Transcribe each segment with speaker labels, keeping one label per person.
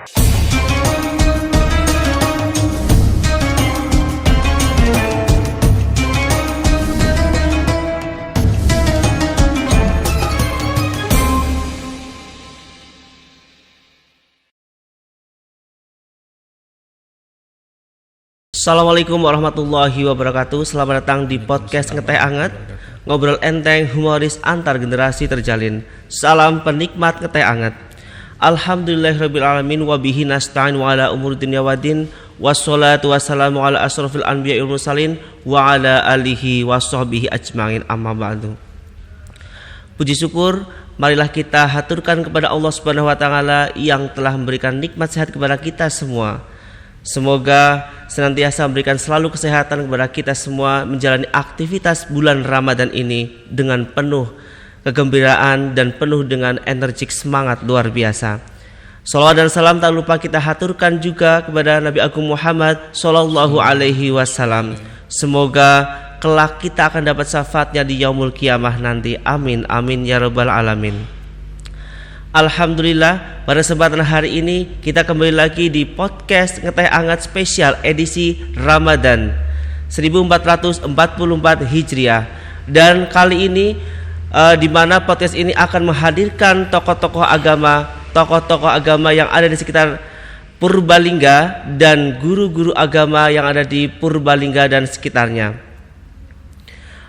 Speaker 1: Assalamualaikum warahmatullahi wabarakatuh. Selamat datang di podcast Ngeteh Anget, ngobrol enteng humoris antar generasi terjalin. Salam penikmat Ngeteh Anget. Alhamdulillahirabbil alamin wa bihi nasta'in wa ala umuri dunya waddin. Wassalatu wassalamu ala asrofil anbiya'i wal mursalin wa ala alihi washabbihi ajmain, amma ba'du. Puji syukur marilah kita haturkan kepada Allah Subhanahu wa taala yang telah memberikan nikmat sehat kepada kita semua. Semoga senantiasa memberikan selalu kesehatan kepada kita semua menjalani aktivitas bulan Ramadan ini dengan penuh kegembiraan dan penuh dengan energik semangat luar biasa. Salawat dan salam tak lupa kita haturkan juga kepada Nabi Agung Muhammad Sallallahu Alaihi Wasallam. Semoga kelak kita akan dapat syafaatnya di yaumul kiamah nanti. Amin amin ya rabbal alamin. Alhamdulillah, pada kesempatan hari ini kita kembali lagi di podcast Ngeteh Anget spesial edisi Ramadan 1444 Hijriah. Dan kali ini di mana podcast ini akan menghadirkan tokoh-tokoh agama yang ada di sekitar Purbalingga dan guru-guru agama yang ada di Purbalingga dan sekitarnya.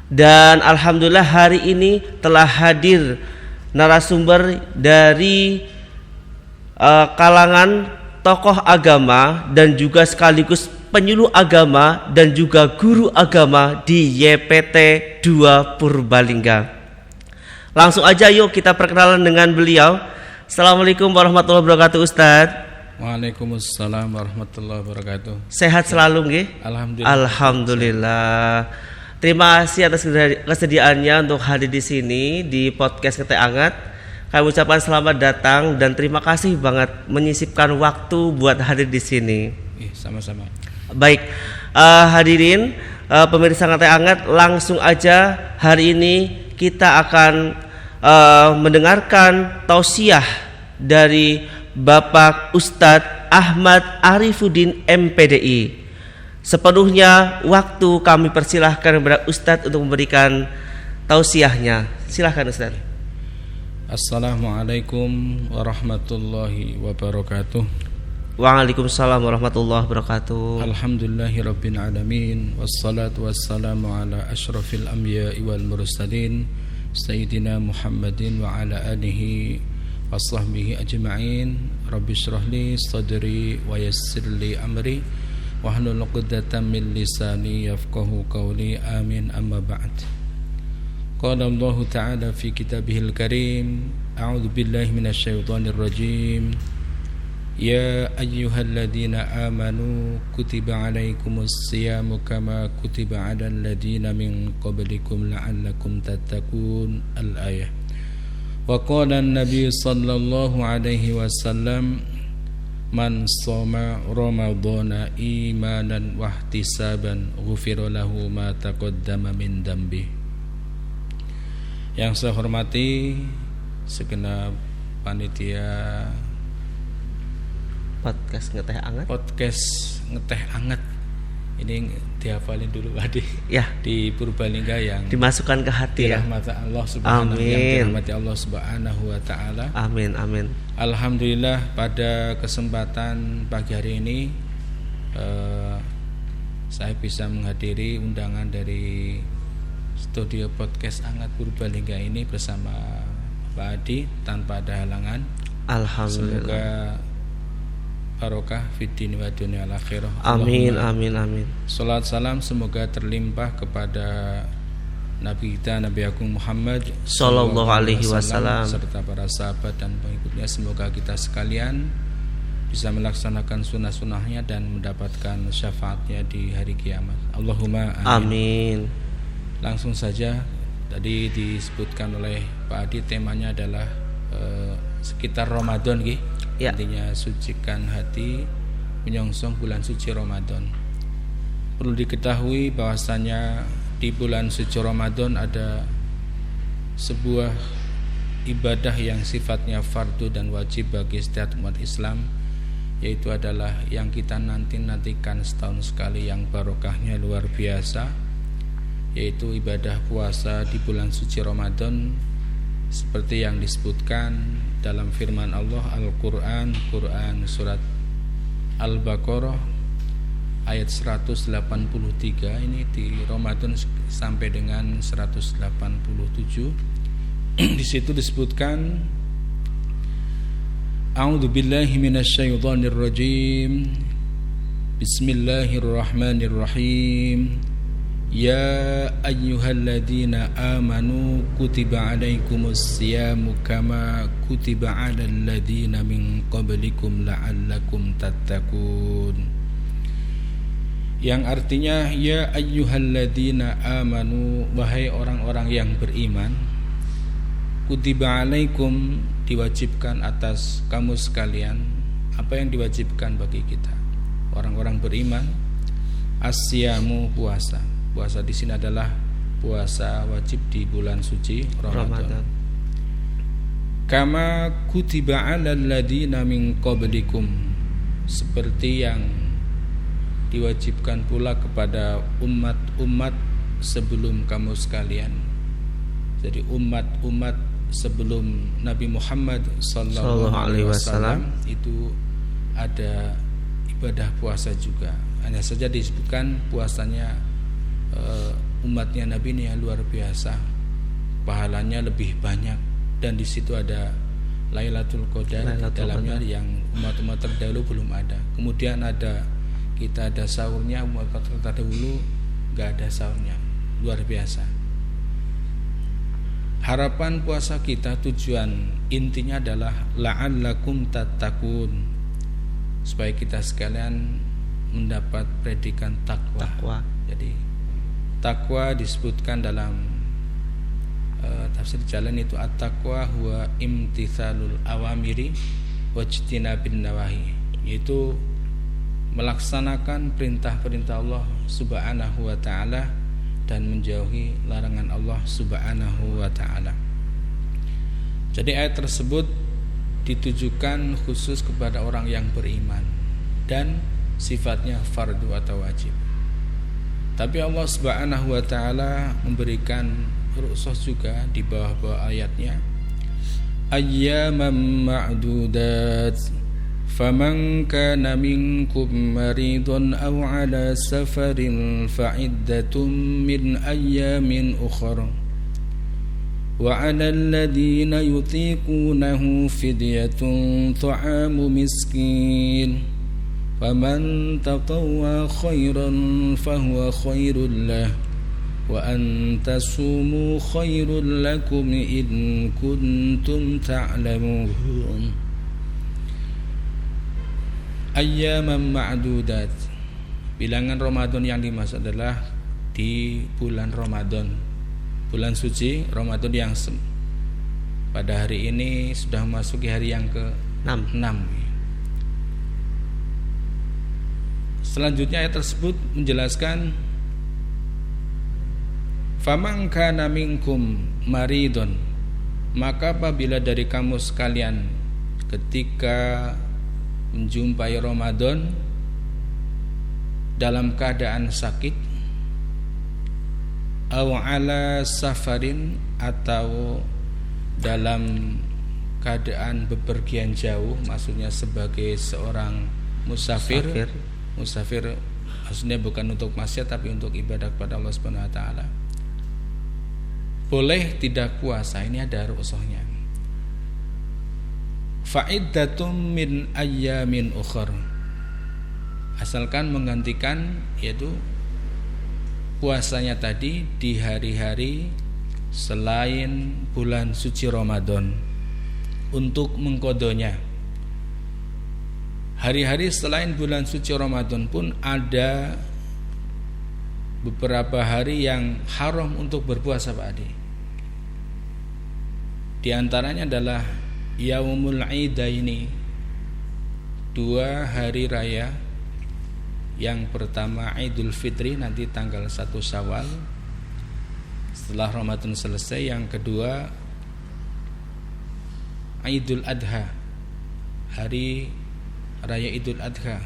Speaker 1: Dan alhamdulillah hari ini telah hadir narasumber dari kalangan tokoh agama dan juga sekaligus penyuluh agama dan juga guru agama di YPT 2 Purbalingga. Langsung aja yuk kita perkenalan dengan beliau. Assalamualaikum warahmatullahi wabarakatuh Ustadz.
Speaker 2: Waalaikumsalam warahmatullahi wabarakatuh.
Speaker 1: Sehat selalu nggih?
Speaker 2: Alhamdulillah.
Speaker 1: Alhamdulillah. Terima kasih atas kesediaannya untuk hadir di sini di podcast Ngeteh Anget. Kami ucapkan selamat datang dan terima kasih banget menyisipkan waktu buat hadir di sini.
Speaker 2: Sama-sama.
Speaker 1: Baik, hadirin pemirsa Ngeteh Anget, langsung aja hari ini kita akan mendengarkan tausiah dari Bapak Ustadz Ahmad Arifuddin MPDI. Sepenuhnya waktu kami persilahkan kepada Ustadz untuk memberikan tausiahnya. Silahkan Ustadz.
Speaker 2: Assalamualaikum warahmatullahi wabarakatuh.
Speaker 1: Waalaikumsalam warahmatullahi wabarakatuh.
Speaker 2: Alhamdulillahirabbil alamin wassalatu wassalamu ala asyrafil anbiya'i wal mursalin sayyidina Muhammadin wa ala alihi washabbihi ajma'in. Rabbi shrah li sadri wa yassir li amri wahlul 'uqdatam min lisani yafqahu qawli. Amin, amma ba'd. Qala Allah ta'ala fi kitabihil karim, a'udzu billahi minasyaitonir rajim. Ya ayyuhalladzina amanu kutiba 'alaikumus siyamu kama kutiba 'alal ladzina min qablikum la'allakum tattaqun. Al-ayah. Wa qala an-nabiy sallallahu alaihi wasallam, man shoma ramadhana imanan wahtisaban ghufira lahu ma taqaddama min dambi. Yang saya hormati segenap panitia
Speaker 1: Podcast Ngeteh Anget. Ini dihafalin dulu tadi. Ya,
Speaker 2: di Purbalingga yang
Speaker 1: dimasukkan ke hati ya.
Speaker 2: Allah Subhanahu wa taala.
Speaker 1: Amin amin.
Speaker 2: Alhamdulillah pada kesempatan pagi hari ini saya bisa menghadiri undangan dari studio podcast Anget Purbalingga ini bersama Pak Adi tanpa ada halangan.
Speaker 1: Alhamdulillah.
Speaker 2: Semoga barokah fid dini wa dunya al akhirah.
Speaker 1: Amin amin amin.
Speaker 2: Salat salam semoga terlimpah kepada Nabi kita Nabi Agung Muhammad
Speaker 1: Sallallahu Alaihi Wasallam
Speaker 2: serta para sahabat dan pengikutnya. Semoga kita sekalian bisa melaksanakan sunnah-sunnahnya dan mendapatkan syafaatnya di hari kiamat. Allahumma amin.
Speaker 1: Amin.
Speaker 2: Langsung saja, tadi disebutkan oleh Pak Adi temanya adalah sekitar Ramadan
Speaker 1: ya.
Speaker 2: Intinya sucikan hati menyongsong bulan suci Ramadan. Perlu diketahui bahwasanya di bulan suci Ramadan ada sebuah ibadah yang sifatnya fardu dan wajib bagi setiap umat Islam, yaitu adalah yang kita nantikan setahun sekali yang barokahnya luar biasa, yaitu ibadah puasa di bulan suci Ramadan, seperti yang disebutkan dalam firman Allah Al-Quran, Quran surat Al-Baqarah ayat 183. Ini di Ramadan sampai dengan 187. Di situ disebutkan, A'udzu billahi minasyaitonir rajim. Bismillahirrahmanirrahim. Ya ayyuhalladzina amanu kutiba alaikumus siyamu kama kutiba alal ladzina min qablikum la'allakum tattaqun. Yang artinya, ya ayyuhalladzina amanu, wahai orang-orang yang beriman, kutiba alaikum, diwajibkan atas kamu sekalian. Apa yang diwajibkan bagi kita orang-orang beriman? Asyamu, puasa. Puasa di sini adalah puasa wajib di bulan suci Ramadan. Kama kutiba alal ladzina min qablikum, seperti yang diwajibkan pula kepada umat-umat sebelum kamu sekalian. Jadi umat-umat sebelum Nabi Muhammad sallallahu alaihi wasallam itu ada ibadah puasa juga. Hanya saja disebutkan puasanya umatnya Nabi ini yang luar biasa, pahalanya lebih banyak, dan di situ ada Lailatul Qadar di dalamnya yang umat-umat terdahulu belum ada. Kemudian kita ada sahurnya, umat terdahulu enggak ada sahurnya. Luar biasa. Harapan puasa kita, tujuan intinya adalah la'allakum tattaqun, supaya kita sekalian mendapat predikat takwa. Jadi takwa disebutkan dalam tafsir jalan itu, at-taqwa huwa imtithalul awamiri wajtinabin nawahi, yaitu melaksanakan perintah-perintah Allah Subhanahu wa ta'ala dan menjauhi larangan Allah Subhanahu wa ta'ala. Jadi ayat tersebut ditujukan khusus kepada orang yang beriman dan sifatnya fardu atau wajib. Tapi Allah Subhanahu wa ta'ala memberikan rukhsah juga di bawah-bawah ayatnya, ayyaman ma'dudat, faman kana minkum maridun aw ala safarin fa'iddatun min ayyamin ukhra wa 'alal ladzina yutiqunahu fidyatun ta'amu miskin faman tatawwa khairan fahuwa khairul lah wa an tasumu khairul lakum in kuntum ta'lamun. Ayyaman ma'dudat, bilangan Ramadan yang dimaksud adalah di bulan Ramadan, bulan suci Ramadan yang pada hari ini sudah memasuki hari yang ke-6. Selanjutnya ayat tersebut menjelaskan, faman kana minkum maridun, maka apabila dari kamu sekalian ketika menjumpai Ramadan dalam keadaan sakit, aw ala safarin, atau dalam keadaan bepergian jauh, maksudnya sebagai seorang musafir maksudnya bukan untuk maksiat tapi untuk ibadah kepada Allah Subhanahu wa taala, boleh tidak puasa. Ini ada rukhsahnya. Fa'iddatum min ayyamin ukhar, asalkan menggantikan, yaitu puasanya tadi di hari-hari selain bulan suci Ramadan, untuk mengkodonya. Hari-hari selain bulan suci Ramadan pun ada beberapa hari yang haram untuk berpuasa, Pak Adi. Di antaranya adalah Yaumul Idaini, 2 hari raya. Yang pertama Idul Fitri, nanti tanggal 1 Syawal setelah Ramadan selesai. Yang kedua Idul Adha, hari raya Idul Adha,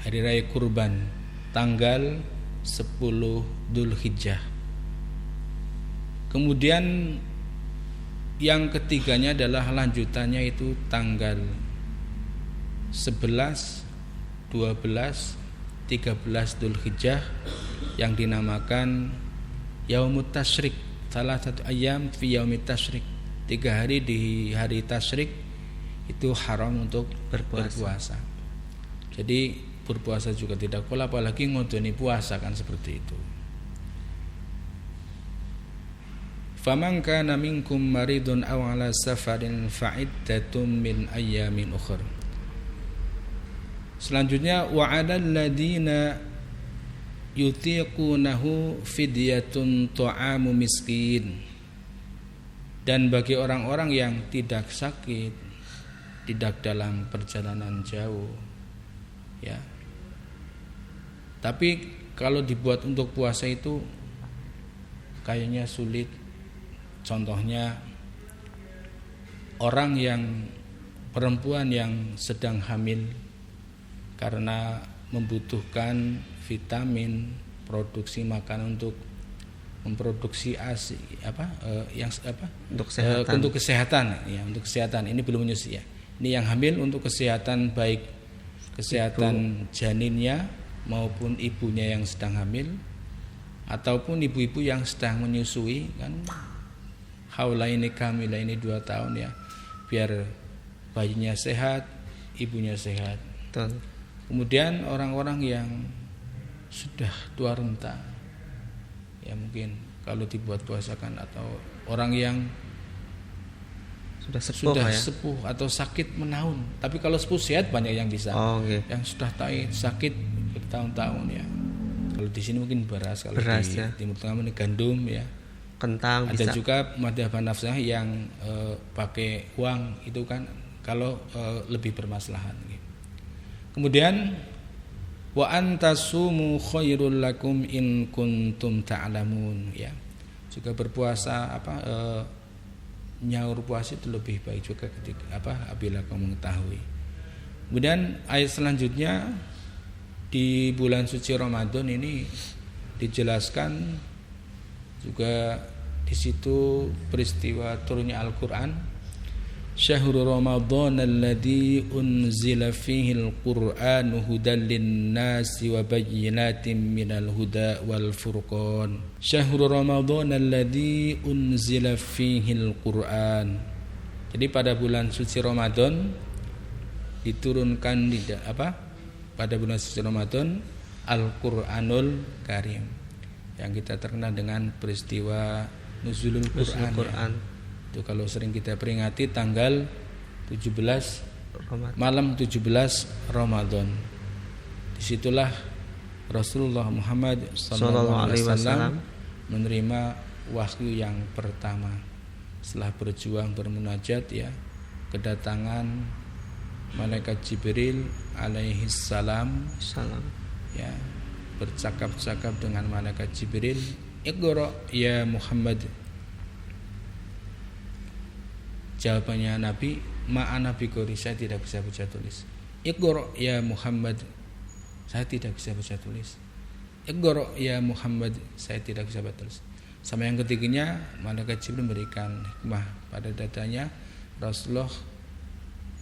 Speaker 2: hari raya kurban, tanggal 10 Dzulhijjah. Kemudian yang ketiganya adalah lanjutannya itu tanggal 11, 12, 13 Dzulhijjah yang dinamakan Yaumut Tasyrik, salah satu ayam fi Yaumit Tasyrik. 3 hari di hari tasyrik itu haram untuk berpuasa. Jadi berpuasa juga tidak boleh, apalagi ngodoni puasa kan seperti itu. Faman kana minkum maridun aw ala safarin fa'iddatun min ayyamin ukhra. Selanjutnya wa 'alal ladina yutiqunahu fidyatun ta'amu miskin. Dan bagi orang-orang yang tidak sakit, tidak dalam perjalanan jauh, ya. Tapi kalau dibuat untuk puasa itu kayaknya sulit. Contohnya orang yang perempuan yang sedang hamil karena membutuhkan vitamin, produksi makanan untuk memproduksi ASI untuk kesehatan ya, untuk kesehatan. Ini belum menyusui ya. Ini yang hamil untuk kesehatan, baik kesehatan janinnya maupun ibunya yang sedang hamil ataupun ibu-ibu yang sedang menyusui kan. Haula ini kamila ini 2 tahun ya, biar bayinya sehat, ibunya sehat.
Speaker 1: Betul.
Speaker 2: Kemudian orang-orang yang sudah tua renta, ya mungkin kalau dibuat puasakan, atau orang yang sudah sepuh atau sakit menaun. Tapi kalau sepuh sehat banyak yang bisa. Yang sudah sakit bertahun-tahun ya. Kalau di sini mungkin beras, kalau di ya. Timur Tengah ini gandum ya.
Speaker 1: Kentang
Speaker 2: ada
Speaker 1: bisa.
Speaker 2: Juga madhab Hanafiah yang pakai uang itu kan kalau lebih bermaslahat. Kemudian wa antasumu khairul lakum in kuntum ta'lamun ya. Juga berpuasa nyaur puasa itu lebih baik juga ketika apabila kamu mengetahui. Kemudian ayat selanjutnya di bulan suci Ramadan ini dijelaskan juga di situ peristiwa turunnya Al-Qur'an. Syahrul Ramadan alladzi unzila fihi al-Qur'anu hudan lin-nasi wa bayyinatin minal huda wal furqan. Syahrul Ramadan alladzi unzila fihi al-Qur'an. Jadi pada bulan suci Ramadan diturunkan pada bulan suci Ramadan Al-Qur'anul Karim, yang kita terkenal dengan peristiwa Nuzulul Quran. Ya. Itu kalau sering kita peringati tanggal 17 malam 17 Ramadan. Disitulah Rasulullah Muhammad SAW menerima wahyu yang pertama setelah berjuang bermunajat ya, kedatangan malaikat Jibril alaihi salam ya, bercakap-cakap dengan malaikat Jibril, Iqra ya Muhammad. Jawabannya Nabi, ma'ana biqori, saya tidak bisa baca tulis. Iqra ya Muhammad, saya tidak bisa baca tulis. Iqra ya Muhammad, saya tidak bisa baca tulis. Sama yang ketiganya, malaikat Jibril memberikan hikmah pada dadanya, Rasulullah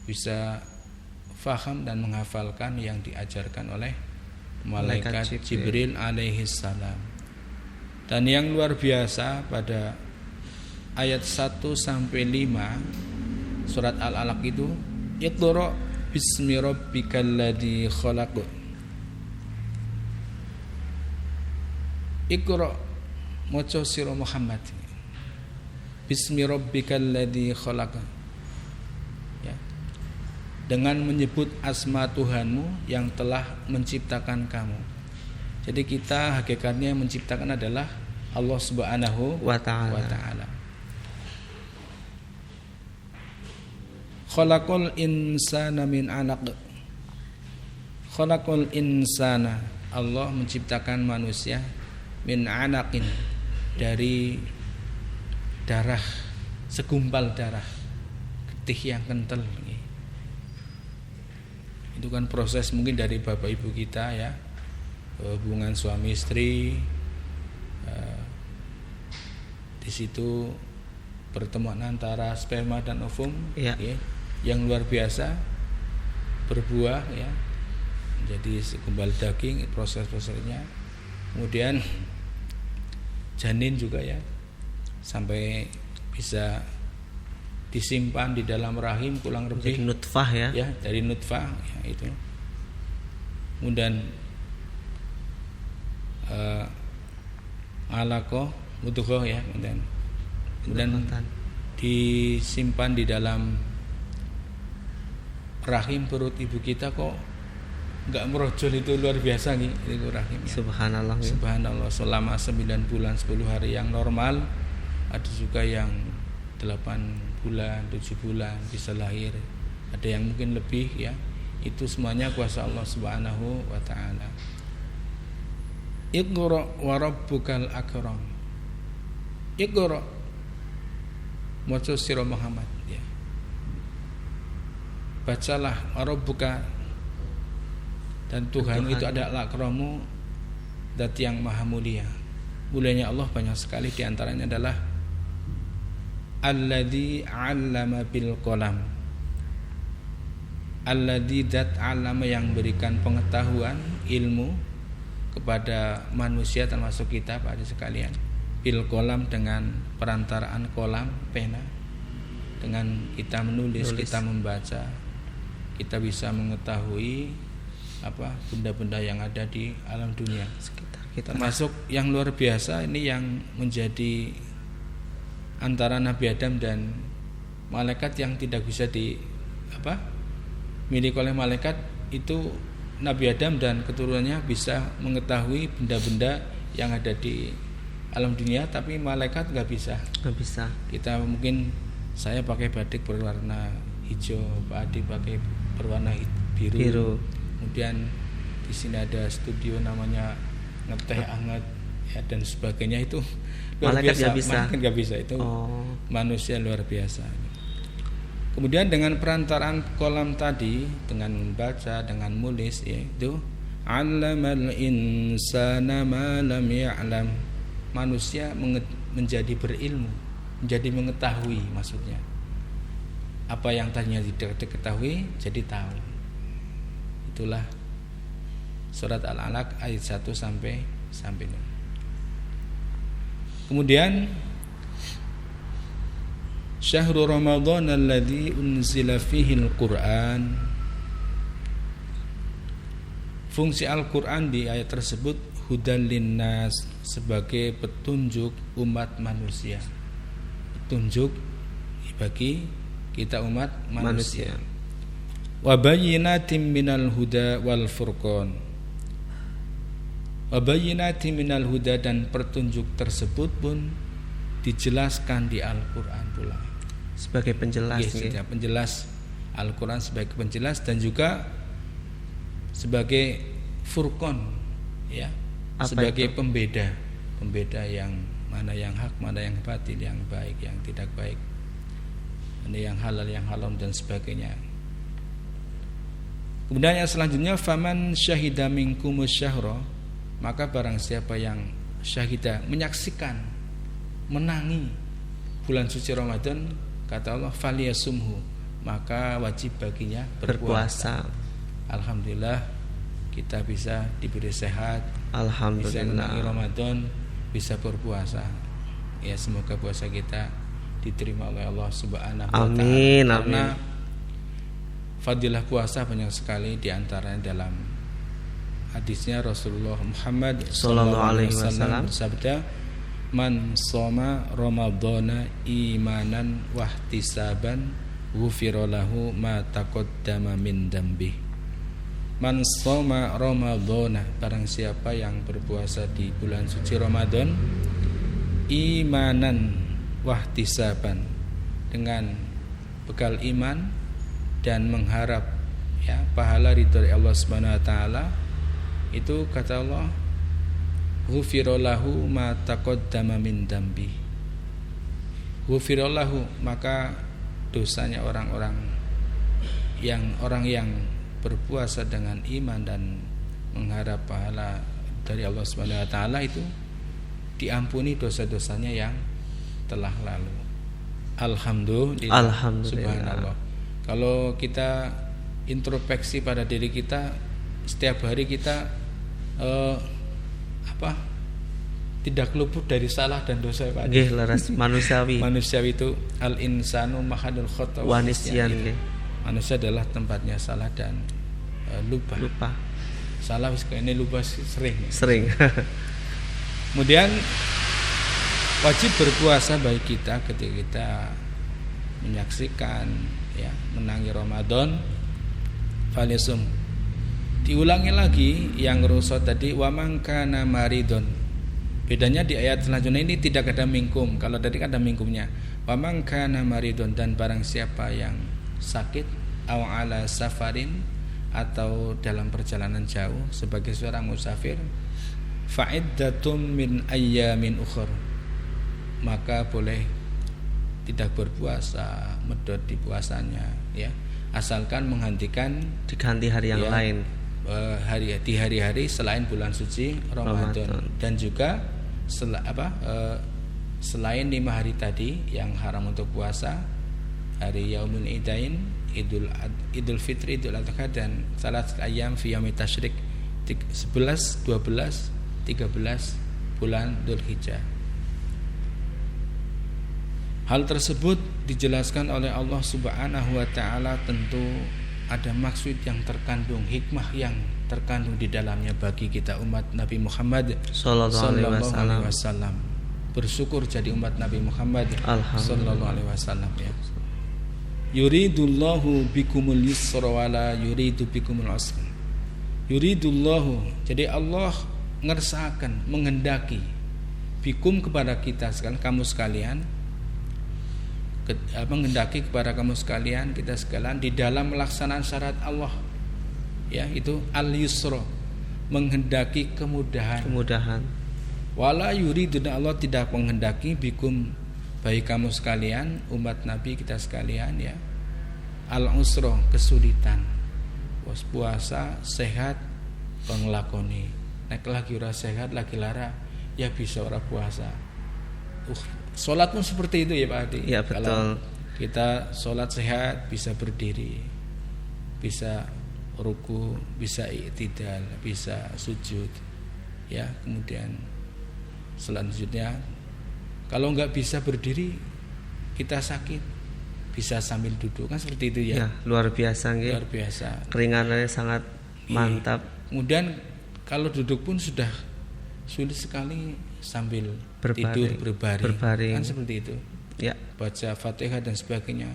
Speaker 2: bisa faham dan menghafalkan yang diajarkan oleh malaikat Jibril alaihi salam. Dan yang luar biasa pada ayat 1 sampai 5 surat Al-Alaq itu, Iqra bismi rabbikal ladzi khalaq. Iqra maca sira Muhammad bismi rabbikal ladzi khalaq. Ya. Dengan menyebut asma Tuhanmu yang telah menciptakan kamu. Jadi kita hakikatnya menciptakan adalah Allah Subhanahu wa ta'ala. Khalaqal insana min 'alaq. Khalaqal insana, Allah menciptakan manusia min 'alaqin, dari darah, segumpal darah, getih yang kental. Itu kan proses mungkin dari bapak ibu kita ya, hubungan suami istri, di situ pertemuan antara sperma dan ovum ya, yang luar biasa berbuah ya, jadi segumpal daging, proses-prosesnya. Kemudian janin juga ya, sampai bisa disimpan di dalam rahim kurang lebih
Speaker 1: dari nutfah ya,
Speaker 2: dari nutfah ya, itu. Kemudian alaqah, mudghah ya, kemudian disimpan di dalam rahim perut ibu kita. Kok nggak merojol, itu luar biasa nih itu rahimnya.
Speaker 1: Subhanallah.
Speaker 2: Subhanallah, selama 9 bulan 10 hari yang normal, ada juga yang 8 bulan, 7 bulan bisa lahir, ada yang mungkin lebih ya. Itu semuanya kuasa Allah Subhanahu wa taala. Iqra wa rabbukal akram. Iqra, maca sira Muhammad ya. Bacalah wa rabbuka, dan Tuhan itu adalah akramu, zat yang maha mulia. Mulianya Allah banyak sekali, di antaranya adalah alladzi 'allama bil qalam. Alladzi, zat 'allama, yang berikan pengetahuan, ilmu kepada manusia termasuk kita pada sekalian, bil qalam, dengan perantaraan kolam, pena. Dengan kita menulis, kita membaca, kita bisa mengetahui apa benda-benda yang ada di alam dunia
Speaker 1: sekitar kita.
Speaker 2: Termasuk yang luar biasa ini yang menjadi antara Nabi Adam dan malaikat yang tidak bisa milik oleh malaikat, itu Nabi Adam dan keturunannya bisa mengetahui benda-benda yang ada di alam dunia, tapi malaikat nggak bisa. Kita mungkin, saya pakai batik berwarna hijau, Pak Adi pakai berwarna biru. Kemudian di sini ada studio namanya ngeteh hangat ya, dan sebagainya. Itu luar biasa. Malaikat nggak bisa. Itu manusia luar biasa. Kemudian dengan perantaraan kolam tadi, dengan membaca, dengan menulis, yaitu 'allamal insana ma lam ya'lam. Manusia menjadi berilmu, menjadi mengetahui, maksudnya apa yang tadinya tidak diketahui jadi tahu. Itulah surat Al-Alaq ayat 1 sampai 6. Kemudian Syahrul Ramadan alladzi unzila fihi al-Qur'an. Fungsi Al-Qur'an di ayat tersebut hudan linnas, sebagai petunjuk umat manusia. Petunjuk bagi kita umat manusia. Wa bayyinatin minal huda wal furqan. Wa bayyinatin minal huda, dan petunjuk tersebut pun dijelaskan di Al-Qur'an pula
Speaker 1: sebagai penjelas.
Speaker 2: Penjelas Al-Qur'an sebagai penjelas, dan juga sebagai furqan ya, sebagai pembeda yang mana yang hak, mana yang batil, yang baik, yang tidak baik, mana yang halal, yang haram, dan sebagainya. Kemudian yang selanjutnya, faman syahida minkumus syahra, maka barang siapa yang syahida, menyaksikan, menangi bulan suci Ramadan, kata Allah, faliyasumhu, maka wajib baginya berpuasa. Alhamdulillah kita bisa diberi sehat, bisa menangi Ramadan, bisa berpuasa. Ya, semoga puasa kita diterima oleh Allah Subhanahu wa taala.
Speaker 1: Amin.
Speaker 2: Karena fadilah puasa banyak sekali, di antaranya dalam hadisnya Rasulullah Muhammad sallallahu alaihi wasallam bersabda, man shoma ramadhana imanan wahtisaban ghufira lahu ma taqaddama min dambi. Man shoma ramadhana, barang siapa yang berpuasa di bulan suci Ramadan imanan wahtisaban, dengan bekal iman dan mengharap ya pahala ridha dari Allah Subhanahu wa taala, itu kata Allah, ghufira lahu ma taqaddama min dambi. Ghufira lahu, maka dosanya orang yang berpuasa dengan iman dan mengharap pahala dari Allah Subhanahu wa taala itu diampuni dosa-dosanya yang telah lalu. Alhamdulillah. Subhanallah. Kalau kita introspeksi pada diri kita, setiap hari kita tidak luput dari salah dan dosa, Pak.
Speaker 1: Nggih, leres manusiawi.
Speaker 2: Manusiawi itu al-insanu mahadul khata wa
Speaker 1: Wanisyan.
Speaker 2: Manusia adalah tempatnya salah dan lupa. Salah ini lupa sering. Kemudian wajib berpuasa bagi kita ketika kita menyaksikan menangi Ramadan. Falisum. Diulangi lagi yang rusot tadi, wa man kana maridun. Bedanya di ayat selanjutnya ini tidak ada mingkum. Kalau tadi kan ada mingkumnya. Wa man kana maridun, dan barang siapa yang sakit, aw ala safarin, atau dalam perjalanan jauh sebagai seorang musafir, fa'iddatum min ayyamin ukhur, maka boleh tidak berpuasa, medot di puasanya, asalkan diganti hari yang lain, di hari-hari selain bulan suci Ramadan. Dan juga selain 5 hari tadi yang haram untuk puasa, hari Yaumul Idain, Idul Fitri, Idul Adha, dan salat ayam fi yaumit tasyrik 11, 12, 13 bulan Dzulhijjah. Hal tersebut dijelaskan oleh Allah Subhanahu wa taala, tentu ada maksud yang terkandung, hikmah yang terkandung di dalamnya bagi kita umat Nabi Muhammad sallallahu alaihi wasallam. Bersyukur jadi umat Nabi Muhammad sallallahu alaihi wasallam, Yuridullahu bikumul yusra wala yuridu bikumul usra. Yuridullahu, jadi Allah ngersakan, menghendaki, bikum kepada kita sekalian, kamu sekalian, menghendaki kepada kamu sekalian, kita sekalian, di dalam melaksanakan syarat Allah, itu al-yusra, menghendaki kemudahan. Wala yuridu, dan Allah tidak menghendaki bikum, bagi kamu sekalian, umat Nabi kita sekalian, al-usra, kesulitan. Puasa sehat penglakoni, nek lagi ora sehat, lagi lara, bisa ora puasa. Sholat pun seperti itu ya Pak Adi.
Speaker 1: Ya, betul.
Speaker 2: Kalau kita sholat sehat, bisa berdiri, bisa ruku, bisa i'tidal, bisa sujud, kemudian selanjutnya kalau nggak bisa berdiri, kita sakit, bisa sambil duduk, kan seperti itu ya.
Speaker 1: Luar biasa nggih.
Speaker 2: Luar biasa.
Speaker 1: Keringanannya sangat mantap.
Speaker 2: Kemudian kalau duduk pun sudah sulit sekali sambil tidur berbaring. Kan seperti itu. Baca Fatihah dan sebagainya.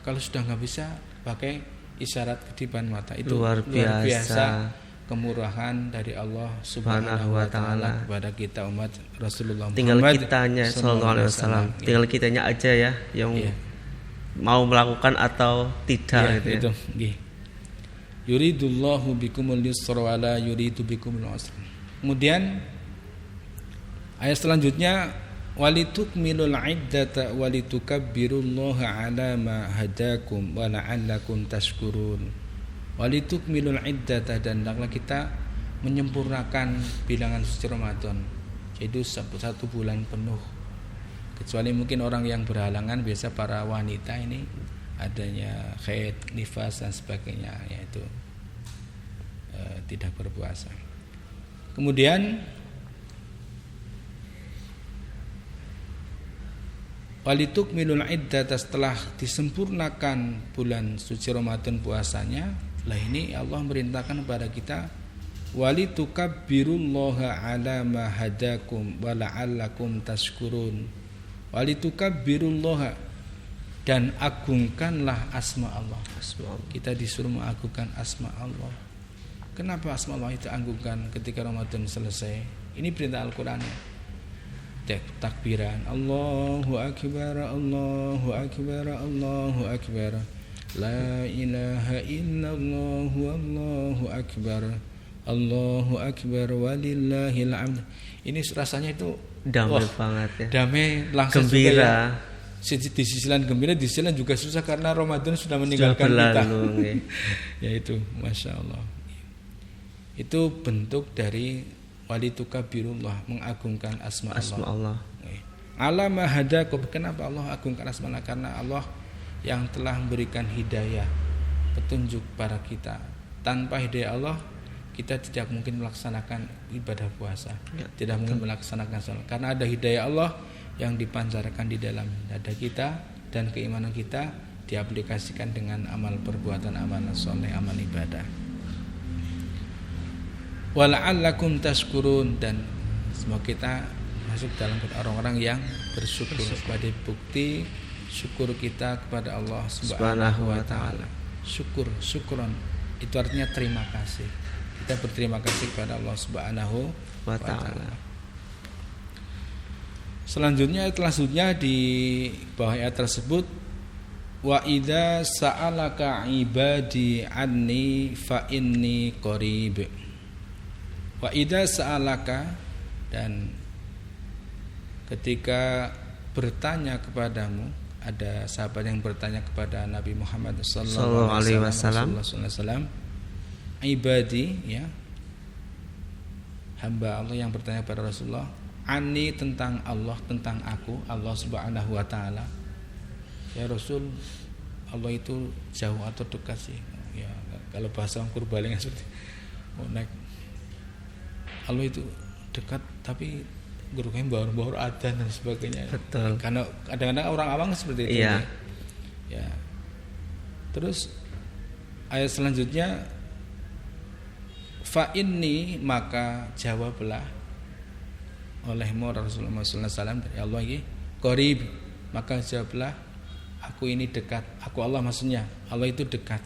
Speaker 2: Kalau sudah nggak bisa, pakai isyarat kedipan mata. Itu luar biasa kemurahan dari Allah Subhanahu wa taala kepada kita umat Rasulullah Muhammad.
Speaker 1: Tinggal kitanya sallallahu alaihi wasallam. Tinggal kitanya aja yang mau melakukan atau tidak
Speaker 2: itu. Yuridullahu bikumul yusra wa la yuridu bikumul usra. Kemudian ayat selanjutnya, walitukmilul iddata walitukabbirullaha ala ma hadakum wa la'allakum tashkurun. Walitukmilul iddata, dan hendaklah kita menyempurnakan bilangan suci Ramadan, yaitu 1 bulan penuh. Kecuali mungkin orang yang berhalangan, biasa para wanita ini adanya haid, nifas dan sebagainya, yaitu tidak berpuasa. Kemudian walitukmilul iddata, setelah disempurnakan bulan suci Ramadan puasanya, ini Allah merintahkan kepada kita, walitukabbirullaha ala ma hadakum wa la'allakum tashkurun. Walitukabbirullaha, dan agungkanlah asma Allah. Kita disuruh mengagungkan asma Allah. Kenapa asma Allah itu agungkan ketika Ramadan selesai? Ini perintah Al-Qur'an. Takbiran, Allahu akbar, Allahu akbar, Allahu akbar, la ilaha illallah, Allahu akbar, Allahu akbar, walillahil hamd. Ini rasanya itu
Speaker 1: damai banget ya.
Speaker 2: Damai, langsung
Speaker 1: gembira.
Speaker 2: di sisi lain gembira, di sisi lain juga susah karena Ramadan sudah meninggalkan kita. Ya itu, masya Allah. Itu bentuk dari walitukabirullah, mengagungkan asma Allah. Alama hadakum, kenapa Allah agungkan asma Allah? Karena Allah yang telah memberikan hidayah, petunjuk para kita. Tanpa hidayah Allah, kita tidak mungkin melaksanakan ibadah puasa, tidak mungkin melaksanakan salat. Karena ada hidayah Allah yang dipancarkan di dalam dada kita, dan keimanan kita diaplikasikan dengan amal perbuatan, amal soleh, amal ibadah. Wala'allakum tashkurun, dan semoga kita masuk dalam orang-orang yang bersyukur. Sebagai bukti syukur kita kepada Allah Subhanahu wa taala. Syukron itu artinya terima kasih. Kita berterima kasih kepada Allah Subhanahu wa taala. Selanjutnya di bawah ayat tersebut, wa idza sa'alaka ibadi anni fa inni qarib. Wa idza sa'alaka, dan ketika bertanya kepadamu, ada sahabat yang bertanya kepada Nabi Muhammad sallallahu alaihi wasallam, ibadi, ya, hamba Allah yang bertanya kepada Rasulullah, ani, tentang Allah, tentang aku, Allah Subhanahu wa taala. Ya Rasul, Allah itu jauh atau dekat sih? Ya, kalau bahasa Purbalingga seperti Allah itu dekat tapi gurunya baru adzan dan sebagainya.
Speaker 1: Betul.
Speaker 2: Karena kadang-kadang orang awam seperti itu.
Speaker 1: Iya.
Speaker 2: Ya. Terus ayat selanjutnya, fa inni, maka jawablah olehmu Rasulullah SAW dari Allah ini, qarib, maka jawablah, aku ini dekat. Aku Allah, maksudnya Allah itu dekat.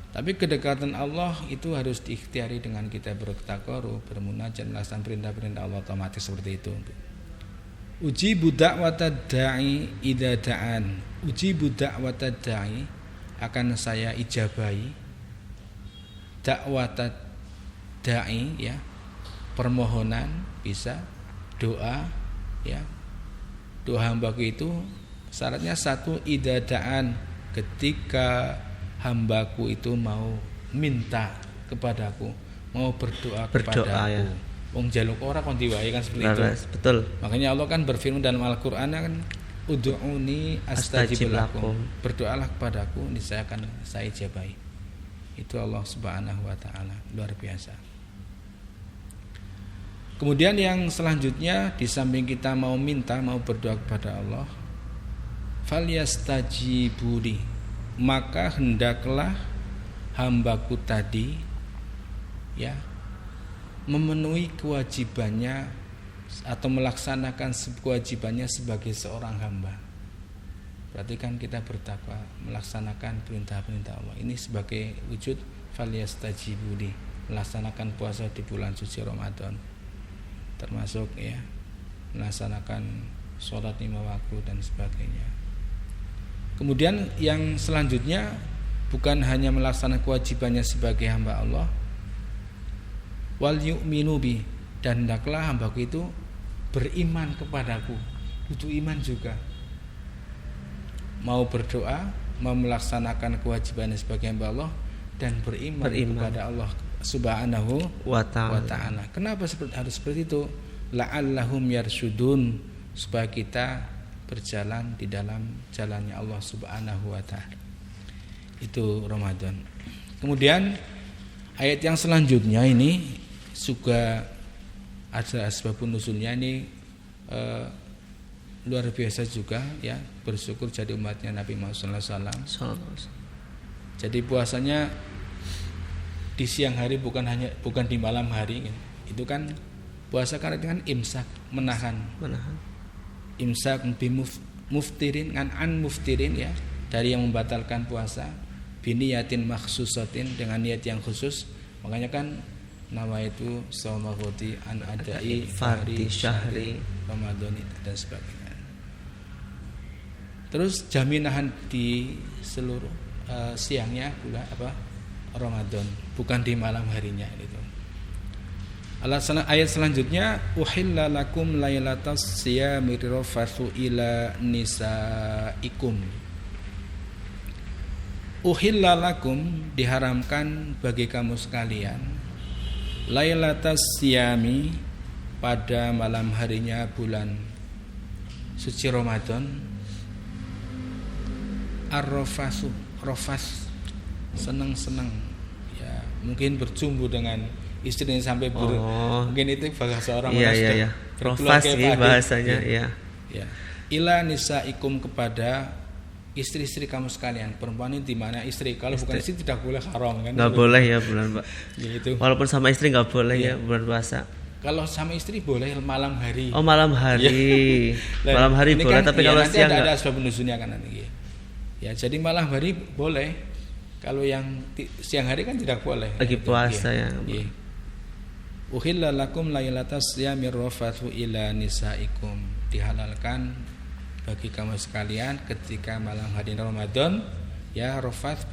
Speaker 2: Tapi kedekatan Allah itu harus diikhtiari dengan kita bertaqarrub, bermunajat, melaksanakan perintah-perintah Allah, otomatis seperti itu. Ujibu da'watad da'i idza da'an. Ujibu da'watad da'i, akan saya ijabahi da'watad da'i, ya, permohonan, bisa doa, ya. Doa hambaku itu syaratnya satu, idza da'an, ketika hambaku itu mau minta kepadaku, mau berdoa kepadaku. Ya. Wong jaluk ora kon diwahi kan seperti itu.
Speaker 1: Betul.
Speaker 2: Makanya Allah kan berfirman dalam Al-Qur'an kan, ud'uni astajib lakum. Berdoalah kepadaku, niscaya akan saya ijabahi. Itu Allah Subhanahu wa taala, luar biasa. Kemudian yang selanjutnya, di samping kita mau minta, mau berdoa kepada Allah, falyastajibuli, maka hendaklah hambaku tadi, ya, memenuhi kewajibannya atau melaksanakan kewajibannya sebagai seorang hamba. Berarti kan kita bertakwa, melaksanakan perintah-perintah Allah. Ini sebagai wujud falyastajibuli, melaksanakan puasa di bulan suci Ramadan, termasuk, ya, melaksanakan sholat 5 waktu dan sebagainya. Kemudian yang selanjutnya, bukan hanya melaksanakan kewajibannya sebagai hamba Allah, wal yu'minu bi, dan hendaklah hambaku itu beriman kepadaku. Butuh iman juga. Mau berdoa, mau melaksanakan kewajibannya sebagai hamba Allah, dan beriman kepada Allah Subhanahu wa ta'ala. Kenapa harus seperti itu? La'allahum yarsyudun, supaya kita berjalan di dalam jalannya Allah Subhanahu wa ta'ala. Itu Ramadan. Kemudian ayat yang selanjutnya ini juga ada asbabun nuzulnya, ini luar biasa juga, ya, bersyukur jadi umatnya Nabi Muhammad SAW. Jadi puasanya di siang hari, bukan di malam hari. Itu kan puasa kan imsak, menahan. Imsak muftirin kan an muftirin, ya, dari yang membatalkan puasa, biniyatin makhsusatin, dengan niat yang khusus. Makanya kan nama itu shaumagoti an adai fardhi syahri Ramadan dan sebagainya. Terus jaminahan di seluruh siangnya pula Ramadan, bukan di malam harinya itu. Ayat selanjutnya uhilla lakum lailatas siyami rafathu ila nisaikum. Uhilla lakum diharamkan bagi kamu sekalian lailatas siyami pada malam harinya bulan suci Ramadan ar-rafathu rafas senang-senang ya, mungkin berjumpa dengan istrinya sampai mungkin itu bahasa orang
Speaker 1: iya. Rofas ini bahasanya ya.
Speaker 2: Ila nisaikum kepada istri-istri kamu sekalian. Perempuan ini di mana istri? Kalau bukan istri tidak boleh haram kan?
Speaker 1: Nggak boleh ya bulan Pak.
Speaker 2: Gitu.
Speaker 1: Walaupun sama istri nggak boleh ya bulan puasa.
Speaker 2: Kalau sama istri boleh malam hari.
Speaker 1: Oh malam hari. Malam hari boleh, kan, tapi kalau siang
Speaker 2: ada sebab nuzulnya kan nanti. Ya jadi malam hari boleh. Kalau yang siang hari kan tidak boleh.
Speaker 1: Lagi puasa ya.
Speaker 2: Uhilla lakum lailatas siyamir rafathu ila nisaikum. Dihalalkan bagi kamu sekalian ketika malam hari Ramadan ya rafat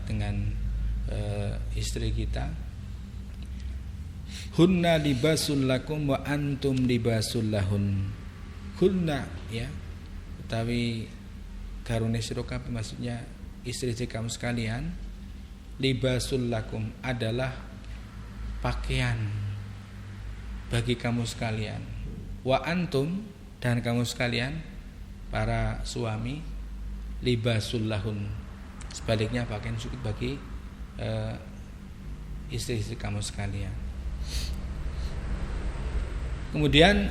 Speaker 2: dengan istri kita. Hunna libasul lakum wa antum libasul lahun. Hunna ya utawi garune sira kabeh maksudnya istri-istri kamu sekalian libasul lakum adalah pakaian bagi kamu sekalian. Wa antum dan kamu sekalian para suami libasul lahun. Sebaliknya pakaian bagi istri-istri kamu sekalian. Kemudian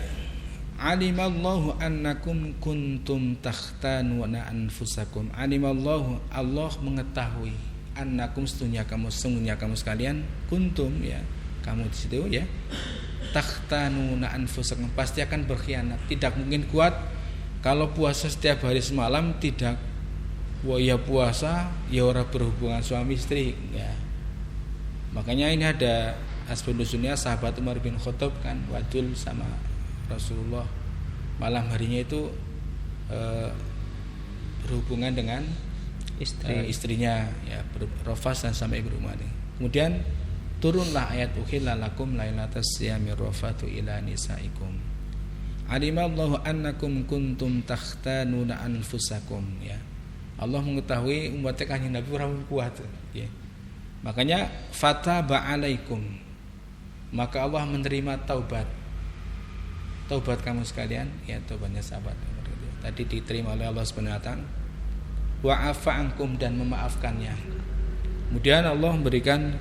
Speaker 2: alimallahu annakum kuntum takhtanuna anfusakum. Alimallahu Allah mengetahui annakum sesungguhnya kamu sekalian kuntum ya kamu di situ ya takhtanuna anfusakum pasti akan berkhianat. Tidak mungkin kuat kalau puasa setiap hari semalam tidak ya puasa ya orang berhubungan suami istri ya. Makanya ini ada asbab nuzulnya sahabat Umar bin Khattab kan wadul sama Rasulullah malam harinya itu berhubungan dengan istrinya ya rafas dan sampai berumah. Kemudian turunlah ayat uhilla lakum lailatas siyamir rafathu ila nisaikum. Alimallahu annakum kuntum takhtanuna anfusakum ya. Allah mengetahui umatnya Kanjeng Nabi orang kuat ya. Makanya fataba alaikum. Maka Allah menerima taubat kamu sekalian ya taubatnya sahabat tadi diterima oleh Allah Subhanahu wa taala. Wa afa ankum dan memaafkannya. Kemudian Allah memberikan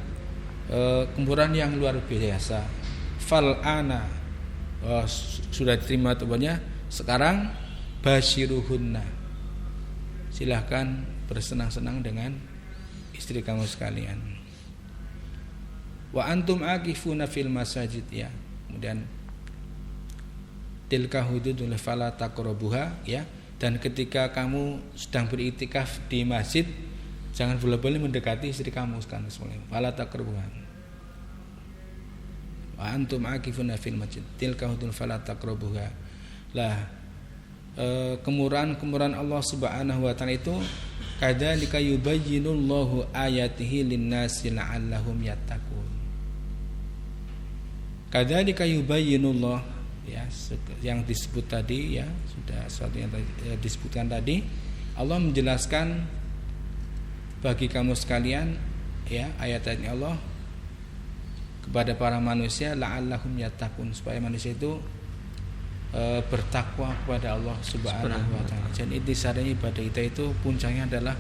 Speaker 2: kemurahan yang luar biasa. Fal ana sudah diterima taubatnya. Sekarang basyiruhunna. Silahkan bersenang-senang dengan istri kamu sekalian. Wa antum aqifuna fil masajid ya. Kemudian tilka hududul fala taqrabuha ya. Dan ketika kamu sedang beriktikaf di masjid, jangan boleh-boleh mendekati istri kamu sekarang semuanya. Fala taqrabuha. Wa antum aqifuna fil masjid. Tilka hududul fala taqrabuha. Lah kemurahan Allah Subhanahu wa taala itu kadzalika yubayyinullahu ayatihi lin-nasi la'allahum yattaqun. Kadzalika yubayyinullah ya yang disebut tadi ya sudah sesuatu yang disebutkan tadi Allah menjelaskan bagi kamu sekalian ya ayat-ayatnya Allah kepada para manusia la'allahum yattaqun supaya manusia itu bertakwa kepada Allah Subhanahu wa taala. Dan intisari ibadah kita itu puncaknya adalah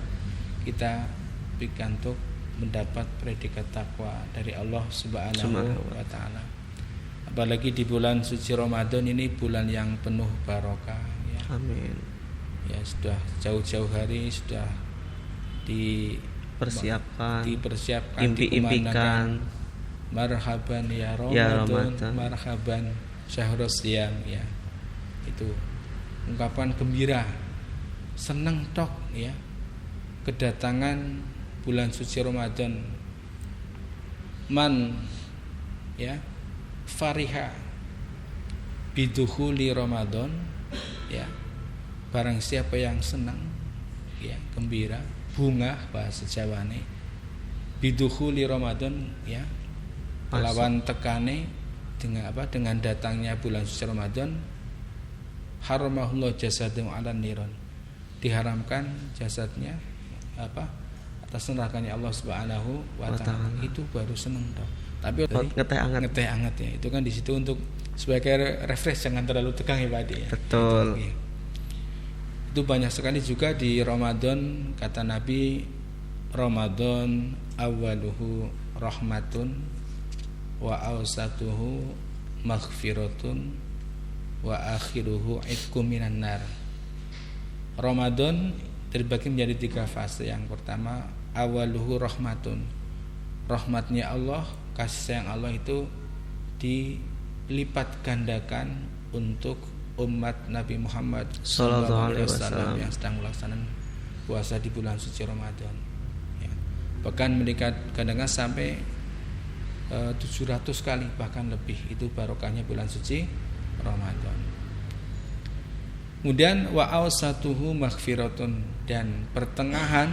Speaker 2: kita bergantung mendapat predikat takwa dari Allah Subhanahu wa taala. Apalagi di bulan suci Ramadan ini bulan yang penuh barokah ya. Amin. Ya sudah jauh-jauh hari sudah dipersiapkan impi-impikan marhaban ya Ramadan, marhaban syahrus siyam ya. Itu ungkapan gembira, senang tok ya kedatangan bulan suci Ramadan. Man ya fariha bidukhuli Ramadan ya, barang siapa yang senang ya gembira bunga bahasa Jawane bidukhuli Ramadan ya lawan tekane dengan datangnya bulan suci Ramadan, haramahullah jasadahu 'alan niran. Diharamkan jasadnya atas nerakanya Allah Subhanahu wa taala. Itu baru seneng toh. Tapi ngeteh anget ya. Itu kan di situ untuk sebagai refresh, jangan terlalu tegang ya Pak Adi ya.
Speaker 1: Betul.
Speaker 2: Itu banyak sekali juga di Ramadan, kata Nabi, Ramadan awaluhu rahmatun wa awsatuhu maghfiratun wa akhiruhu itqum minan nar. Ramadan terbagi menjadi 3 fase. Yang pertama, awaluhu rahmatun. Rahmatnya Allah, kasih sayang Allah itu dilipat gandakan untuk umat Nabi Muhammad sallallahu alaihi wasallam yang sedang melaksanakan puasa di bulan suci Ramadan. Ya. Bahkan meningkat gandakan sampai 700 kali bahkan lebih. Itu barokahnya bulan suci Ramadan. Kemudian wa awsatuhu maghfiratun, dan pertengahan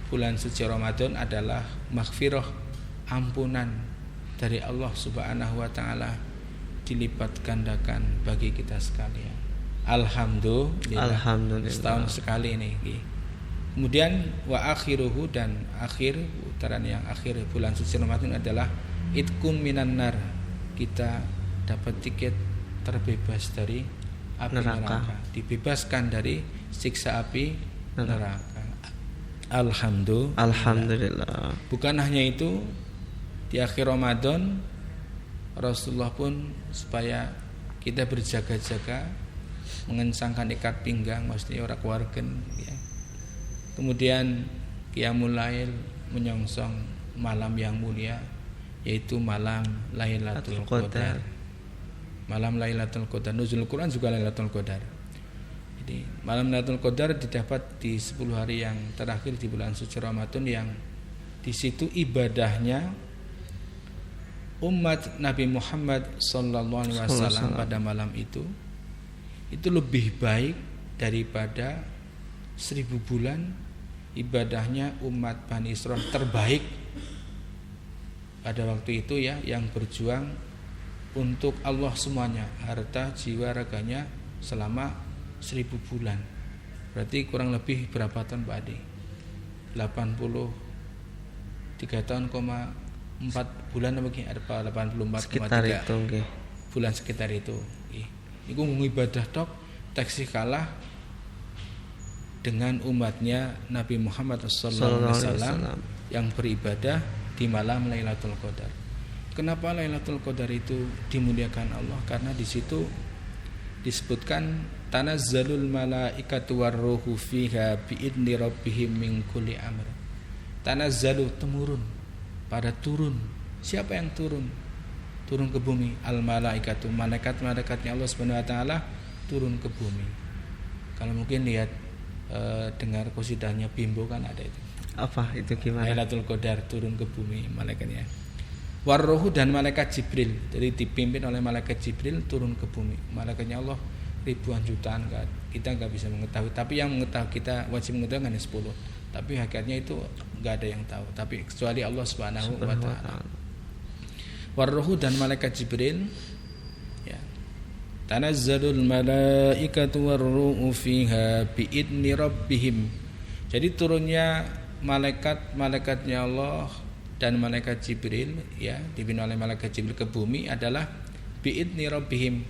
Speaker 2: bulan suci Ramadan adalah maghfirah, ampunan dari Allah Subhanahu wa taala, dilipat gandakan bagi kita sekalian. Alhamdulillah. Setahun sekali ini. Kemudian wa akhiruhu, dan akhir putaran yang akhir bulan suci Ramadan adalah itqum minan nar. Kita dapat tiket terbebas dari api neraka. Dibebaskan dari siksa api neraka. Alhamdulillah. Bukan hanya itu, di akhir Ramadan Rasulullah pun supaya kita berjaga-jaga, mengencangkan ikat pinggang, maksudnya orang keluargen ya. Kemudian qiyamul lail, menyongsong malam yang mulia, yaitu malam Lailatul Qadar. Malam Lailatul Qadar, nuzul Quran juga Lailatul Qadar. Jadi malam Lailatul Qadar didapat di 10 hari yang terakhir di bulan suci Ramadan, yang di situ ibadahnya umat Nabi Muhammad sallallahu alaihi wasallam pada malam itu lebih baik daripada 1000 bulan ibadahnya umat Bani Israil terbaik pada waktu itu ya, yang berjuang untuk Allah semuanya, harta, jiwa, raganya selama 1000 bulan. Berarti kurang lebih berapa tahun Pak Adi? 83 tahun, 4 bulan apa gini, ada 84,3 bulan sekitar itu. Iku mengibadah tok taksih kalah dengan umatnya Nabi Muhammad sallallahu alaihi wasallam yang beribadah di malam Lailatul Qadar. Kenapa Lailatul Qadar itu dimuliakan Allah? Karena di situ disebutkan tanazzalul malaikatu warruhu fiha biidni rabbihim min kulli amr. Tanazzalu, temurun, pada turun. Siapa yang turun? Turun ke bumi. Al malaikatu, malaikat-malaikatnya Allah Subhanahu wa taala turun ke bumi. Kalau mungkin lihat dengar qasidahnya Bimbo kan ada itu.
Speaker 1: Apa itu gimana?
Speaker 2: Lailatul Qadar turun ke bumi malaikatnya. Warruhu, dan malaikat Jibril. Jadi dipimpin oleh malaikat Jibril turun ke bumi. Malaikatnya Allah ribuan jutaan kan. Kita enggak bisa mengetahui, tapi yang mengetahui, kita wajib mengetahui hanya 10. Tapi hakikatnya itu enggak ada yang tahu, tapi kecuali Allah Subhanahu wa taala. Warruhu, dan malaikat Jibril ya. Tanazzalul malaikatu warruhu fiha biidni rabbihim. Jadi turunnya malaikatnya Allah dan malaikat Jibril ya, dipimpin oleh malaikat Jibril ke bumi adalah biidni rabbihim,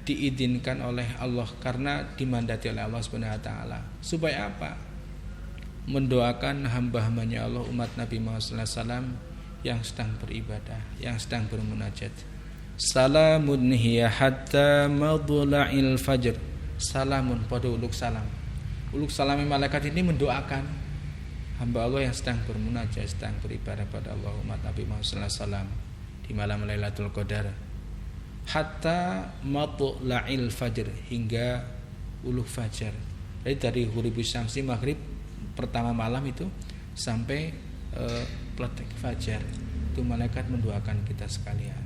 Speaker 2: diizinkan oleh Allah karena dimandati oleh Allah Subhanahu wa taala. Supaya apa? Mendoakan hamba-hambanya Allah, umat Nabi Muhammad sallallahu alaihi wasallam yang sedang beribadah, yang sedang bermunajat. Salamun hiya hatta madla'il fajr. Salamun, pada uluk salam. Uluk salam malaikat ini mendoakan hamba Allah yang sedang bermunajat, sedang beribadah pada Allah, umat Nabi Muhammad sallallahu alaihi wasallam di malam Lailatul Qadar. Hatta matla'il fajr, hingga uluk fajar. Jadi dari ghuribus syamsi, maghrib pertama malam itu sampai peletik fajar, itu malaikat mendoakan kita sekalian.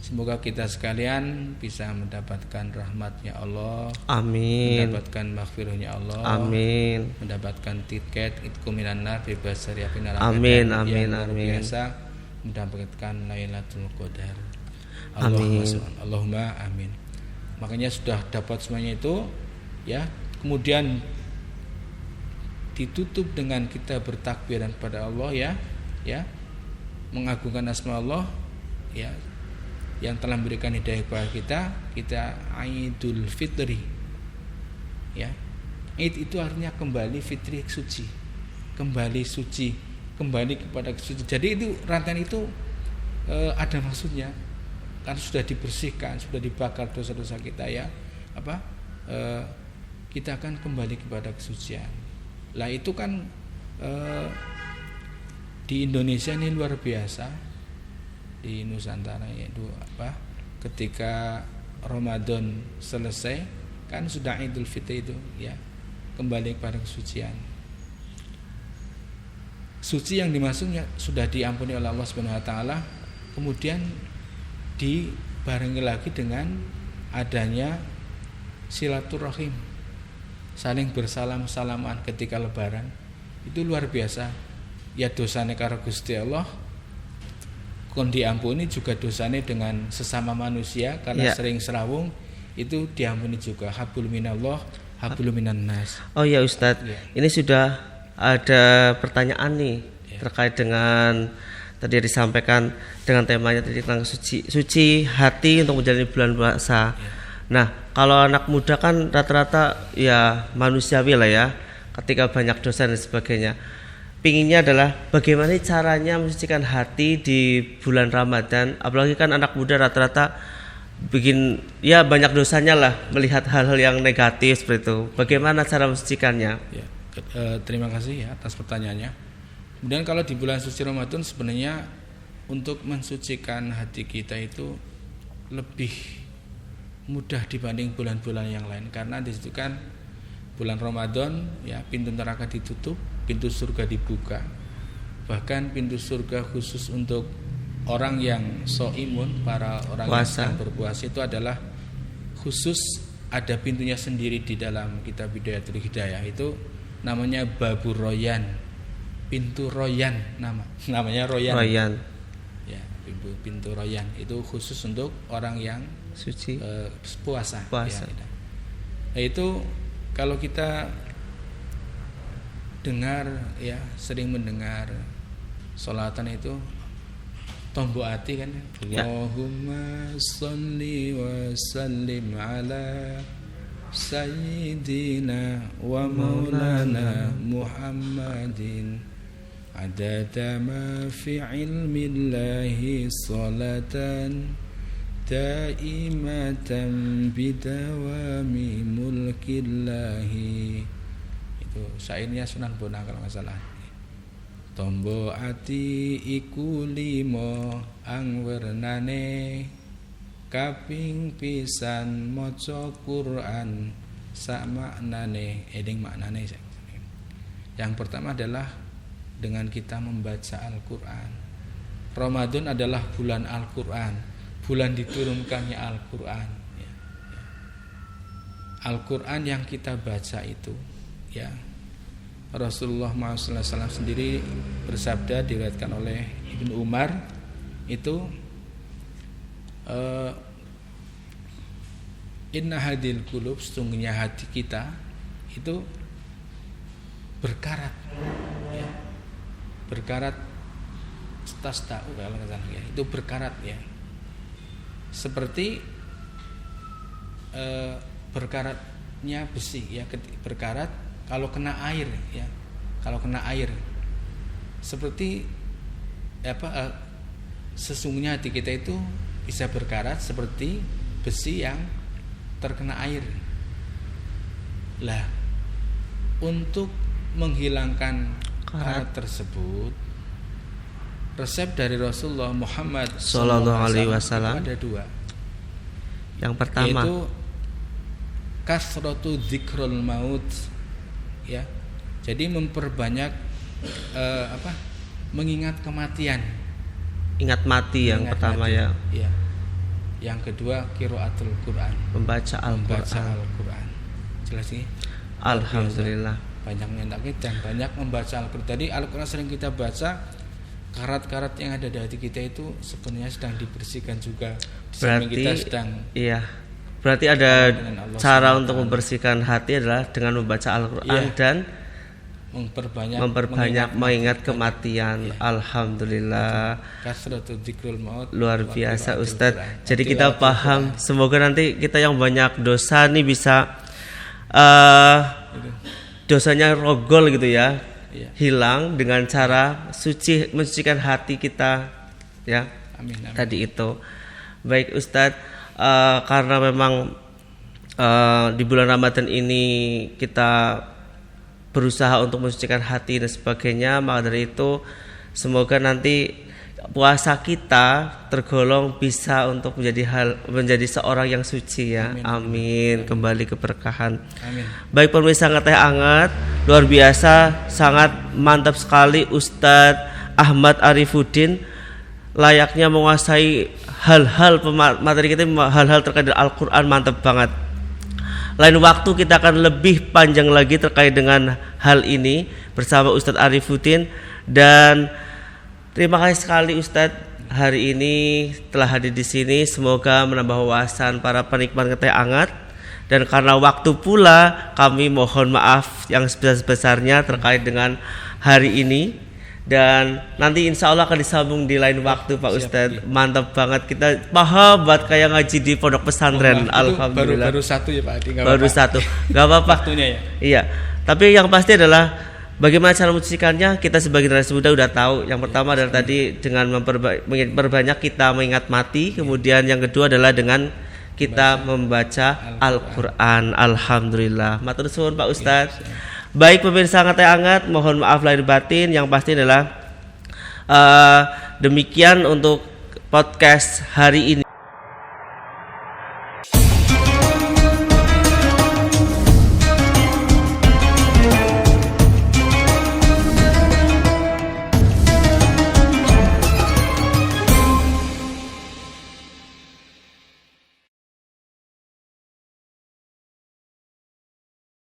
Speaker 2: Semoga kita sekalian bisa mendapatkan rahmatnya Allah.
Speaker 1: Amin.
Speaker 2: Mendapatkan maghfirahnya Allah.
Speaker 1: Amin.
Speaker 2: Mendapatkan tiket itqum minan nar, bebas dari api neraka.
Speaker 1: Amin.
Speaker 2: Yang
Speaker 1: Amin.
Speaker 2: luar
Speaker 1: Amin.
Speaker 2: biasa mendapatkan Lailatul Qadar.
Speaker 1: Amin.
Speaker 2: Allahumma amin. Makanya sudah dapat semuanya itu ya, kemudian ditutup dengan kita bertakbiran kepada Allah ya, mengagungkan asma Allah ya, yang telah memberikan hidayah kepada kita Idul Fitri ya. Id itu artinya kembali, fitri suci, kembali suci, kembali kepada suci. Jadi itu rantaian itu ada maksudnya, kan sudah dibersihkan, sudah dibakar dosa-dosa kita ya, kita akan kembali kepada kesucian. Lah itu kan di Indonesia ini luar biasa, di Nusantara yaitu ketika Ramadan selesai kan sudah Idul Fitri itu ya, kembali kepada kesucian. Suci yang dimaksudnya sudah diampuni oleh Allah Subhanahu wa taala, kemudian dibarengi lagi dengan adanya silaturahim, saling bersalam-salaman ketika lebaran. Itu luar biasa. Ya dosane karo Gusti Allah kon diampuni, juga dosane dengan sesama manusia karena sering serawung itu diampuni juga. Hablum minallah, hablum minan nas.
Speaker 1: Oh ya Ustadz, ini sudah ada pertanyaan nih terkait dengan tadi disampaikan dengan temanya tadi tentang suci hati untuk menjalani bulan puasa. Nah, kalau anak muda kan rata-rata ya manusiawi lah ya, ketika banyak dosa dan sebagainya. Pinginnya adalah bagaimana caranya mensucikan hati di bulan Ramadan, apalagi kan anak muda rata-rata bikin ya banyak dosanya lah, melihat hal-hal yang negatif seperti itu. Bagaimana cara mensucikannya?
Speaker 2: Ya, terima kasih ya atas pertanyaannya. Kemudian kalau di bulan suci Ramadan sebenarnya untuk mensucikan hati kita itu lebih mudah dibanding bulan-bulan yang lain, karena di situ kan bulan Ramadan ya pintu neraka ditutup, pintu surga dibuka. Bahkan pintu surga khusus untuk orang yang shaimun, para orang yang sedang berpuasa itu adalah khusus, ada pintunya sendiri di dalam kitab Bidayatul Hidayah, itu namanya Babur Royan, pintu Royan, namanya Royan. Ya, pintu Royan itu khusus untuk orang yang
Speaker 1: suci
Speaker 2: puasa. Ya. Nah, itu kalau kita dengar ya, sering mendengar sholatan itu tombok hati kan ya. Allahumma sholli wa sallim ala sayyidina wa maulana Muhammadin adada ma fi ilmillahi salatan daimatan bidawami mulkillahi. Itu syairnya Sunan Bonang kalau nggak salah. Tombo ati iku limo ang wernane kaping pisan maca Quran sak maknane, eling maknane. Yang pertama adalah dengan kita membaca Al-Quran. Ramadan adalah bulan Al-Quran, bulan diturunkannya Al-Quran. Al-Quran yang kita baca itu ya, Rasulullah SAW sendiri bersabda, diriwayatkan oleh Ibnu Umar itu inna hadil qulub, sesungguhnya hati kita itu berkarat ya, berkarat stasta'u kalau kata ya, itu berkarat ya, seperti berkaratnya besi ya, berkarat kalau kena air ya, kalau kena air seperti sesungguhnya hati kita itu bisa berkarat seperti besi yang terkena air. Lah, untuk menghilangkan karat tersebut, resep dari Rasulullah Muhammad
Speaker 1: Sallallahu Alaihi Wasallam
Speaker 2: ada dua.
Speaker 1: Yang pertama
Speaker 2: yaitu kasratu dzikrul maut ya, jadi memperbanyak mengingat kematian,
Speaker 1: ingat mati yang pertama
Speaker 2: mati.
Speaker 1: Ya.
Speaker 2: Yang kedua qiraatul Quran,
Speaker 1: membaca
Speaker 2: Al-Quran. Jelas sih.
Speaker 1: Alhamdulillah.
Speaker 2: Banyak menyentakkan dan banyak membaca Al-Quran. Jadi Al-Quran sering kita baca karat-karat yang ada di hati kita itu sebenarnya sedang dibersihkan juga. Di samping kita sedang
Speaker 1: berarti ada cara untuk membersihkan hati adalah dengan membaca Al-Quran dan memperbanyak mengingat kematian. Alhamdulillah. Luar biasa Ustadz. Jadi kita paham. Semoga nanti kita yang banyak dosa nih bisa dosanya rogol gitu ya, hilang dengan cara mensucikan hati kita ya.
Speaker 2: Amin.
Speaker 1: Tadi itu. Baik Ustadz, karena memang di bulan Ramadan ini kita berusaha untuk mensucikan hati dan sebagainya, maka dari itu semoga nanti puasa kita tergolong bisa untuk menjadi seorang yang suci ya. Amin. Kembali keberkahan.
Speaker 2: Amin.
Speaker 1: Baik pemirsa Ngeteh Anget, luar biasa, sangat mantap sekali Ustadz Ahmad Arifuddin layaknya menguasai hal-hal materi kita, hal-hal terkait dengan Al-Quran, mantap banget. Lain waktu kita akan lebih panjang lagi terkait dengan hal ini bersama Ustadz Arifuddin. Dan terima kasih sekali Ustadz hari ini telah hadir di sini. Semoga menambah wawasan para penikmat Ngeteh Anget. Dan karena waktu pula kami mohon maaf yang sebesar-besarnya terkait dengan hari ini. Dan nanti insya Allah akan disambung di lain waktu Pak Ustadz. Mantap banget, kita paham banget kayak ngaji di pondok pesantren. Alhamdulillah.
Speaker 2: Baru satu ya Pak Adi.
Speaker 1: Baru satu, gak apa-apa.
Speaker 2: Waktunya ya.
Speaker 1: Iya. Tapi yang pasti adalah bagaimana cara mensucikannya, kita sebagai generasi muda udah tahu. Yang pertama adalah tadi dengan memperbanyak kita mengingat mati. Kemudian yang kedua adalah dengan kita membaca Al-Quran. Alhamdulillah. Matur suwun Pak Ustadz. Baik pemirsa Ngeteh Anget, mohon maaf lahir batin. Yang pasti adalah demikian untuk podcast hari ini.